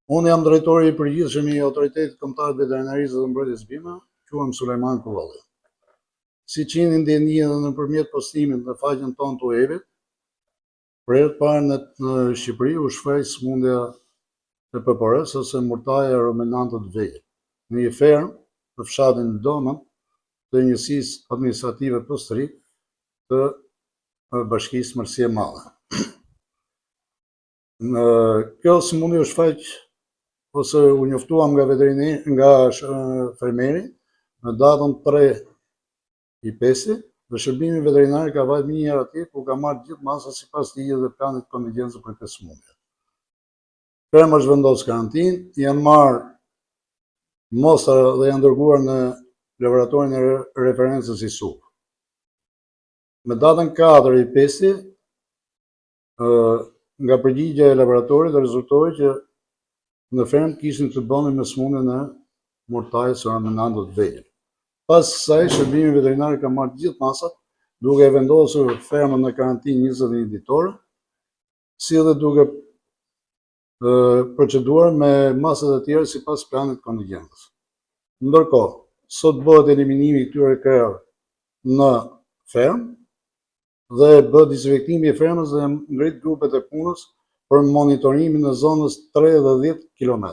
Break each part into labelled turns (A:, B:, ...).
A: Unë jam drejtori i përgjithshëm i Autoritetit Kombëtar të Veterinarisë dhe Mbrojtjes së Bimëve, quhem Sulejman Kuvalli. Siç jeni ndjeni edhe nëpërmjet postimit në faqen tonë të webit, për herë të parë në Shqipëri u shfaq sëmundja e PPR-s ose murtaja ruminante të vegjël në një fermë në fshatin Domën të njësisë administrative postëri të Bashkisë Mërsie Madhe. Kjo sëmundje u shfaq ose u njoftuam nga fermeri në datën 3/5 dhe shërbimi veterinar ka vajtë një herë atje ku ka marrë gjithë masa sipas ligjit dhe planit kontingjencë për këtë sëmundje. Ferma është vendosur karantinë, janë marrë mostra dhe janë dërguar në laboratorin e referencës i SUP. Me datën 4/5 nga përgjigjja e laboratorit rezultoi që në fermë kishin të bënin me sëmundjen e murtajës ruminante të vegjël. Pas kësaj, shërbimi veterinar ka marrë gjithë masat, duke vendosur fermën në karantinë 21 ditore, si edhe duke proceduar me masat e tjera sipas planit kontingjencës. Ndërkohë, sot bëhet eliminimi i këtyre krerave në fermë dhe bëhet dezinfektimi i fermës dhe ngrit grupet e punës për monitorimin në zonës 3 dhe 10 km.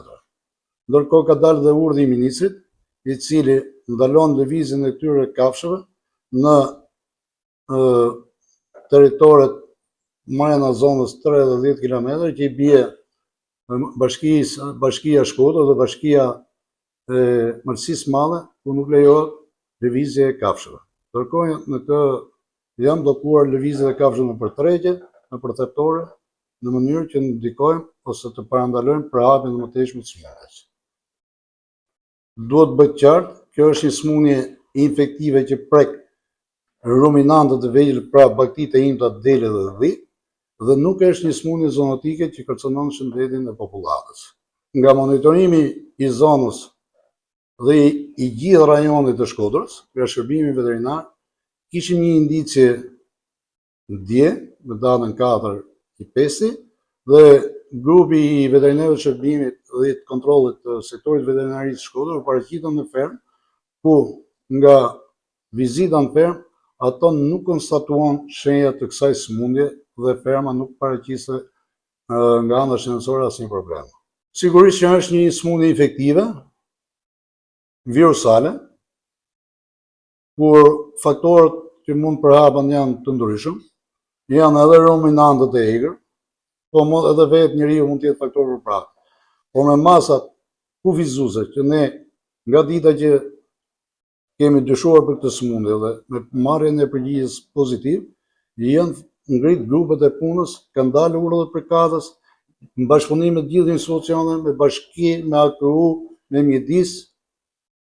A: Ndërkohë ka dalë dhe urdhri i ministrit, i cili ndalon lëvizjen e këtyre kafshëve në territoret marrëna zonës 3 dhe 10 km, që i bie Bashkia Shkodër dhe Bashkia e Mërësisë Madhe, ku nuk lejohet lëvizje e kafshëve. Ndërkohë në këtë janë bllokuar lëvizjet e kafshëve në përtregje, në përthetore, në mënyrë që ndikojmë ose të parandalojmë prapën e mëtejshme të sëmundjes. Duhet bëhet qartë, kjo është një sëmundje infektive që prek ruminantët të vegjël, pra bakteritë e imta, dele dhe dhi, dhe nuk është një sëmundje zoonotike që kërcënon shëndetin e popullatës. Nga monitorimi i zonës dhe i gjithë rajonit të Shkodrës, nga shërbimi veterinar, kishim një indicje dje, në datën 4/5, dhe grupi i veterinerëve të shërbimit dhe të kontrollit të sektorit veterinarisë Shkodër u paraqitën në fermë, ku nga vizita në fermë ato nuk konstatuan shenja të kësaj sëmundje dhe ferma nuk paraqiste nga ana shëndetësore asnjë problem. Sigurisht që është një sëmundje infektive, virusale, kur faktorët që mund përhapen janë të ndryshëm, janë edhe ruminantët e egër, po edhe vetë njeriu mund të jetë faktor përprak. Por me masat kufizuese që ne nga dita që kemi dyshuar për këtë sëmundje dhe me marrjen e përgjigjes pozitiv, janë ngrit grupet e punës, kanë dalë urdhët përkatës, në bashkëpunim me gjithë institucionet, me bashki, me AKU, me mjedis,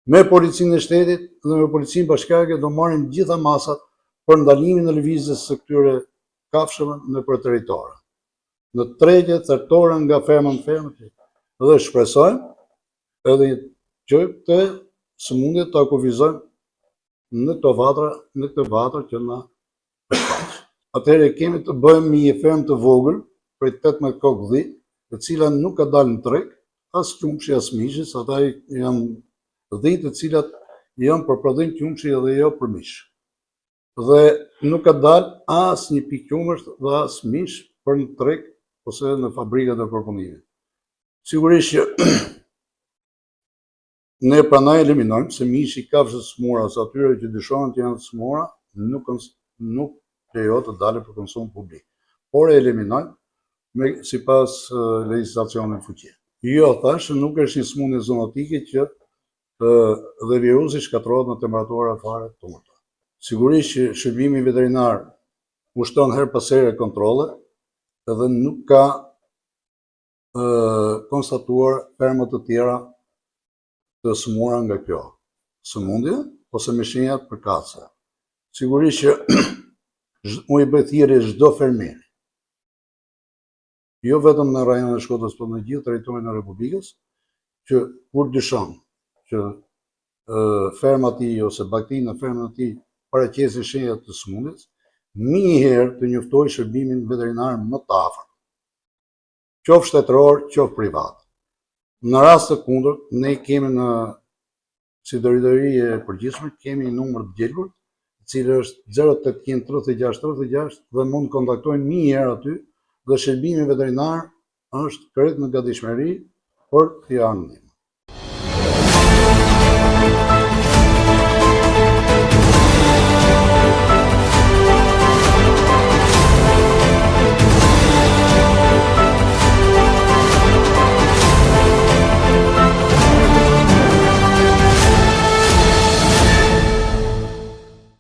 A: me policinë e shtetit dhe me policinë bashkake, do marrin gjitha masat për ndalimin e lëvizjes së këtyre kafshëve nëpër territor. Në tregje thertore nga fermë në fermë, dhe shpresojmë edhe që këtë sëmundje ta kufizojmë në këtë vatër që na përshkaq. Atëherë kemi të bëjmë me një fermë të vogël, prej 18 kokë dhi, e cila nuk ka dalë në treg, as qumshi as mishi, ata janë dhi të cilat janë për prodhim qumshi dhe jo për mish. Dhe nuk ka dalë as një pikë qumësht dhe as mish për në treg ose në fabrikat e përpunimit. Sigurisht që ne pranaj eliminojmë se mishi i kafshës smura ose atyre që dyshohen të janë smura nuk lejohet të dalë për konsum publik, por e eliminojmë sipas legjislacionit fuqie. Jo, thashë nuk është një sëmundje zoonotike që dhe virusi shkatërrohet në temperatura fare të ulta. Sigurisht që shërbimi veterinar ushton her pas here kontrolle edhe nuk ka konstatuar ferma të tjera të smura nga kjo sëmundje ose me shenjat përkatëse. Sigurisht që u i bëj thirrje çdo fermer, jo vetëm në rajonin e Shkodrës, por në gjithë territorin e Republikës, që kur dyshon që ferma e tij ose bakterinë në fermën e tij paraqesin shenjat të sëmundjes, njëherë të njoftojë shërbimin veterinar më të afërt, qoftë shtetëror, qoftë privat. Në rast të kundërt, ne kemi si drejtori e përgjithshme kemi një numër të gjelbër, i cili është 0800 36 36 dhe mund të kontaktojnë një herë aty dhe shërbimi veterinar është krejt në gatishmëri për t'ia ndihmuar.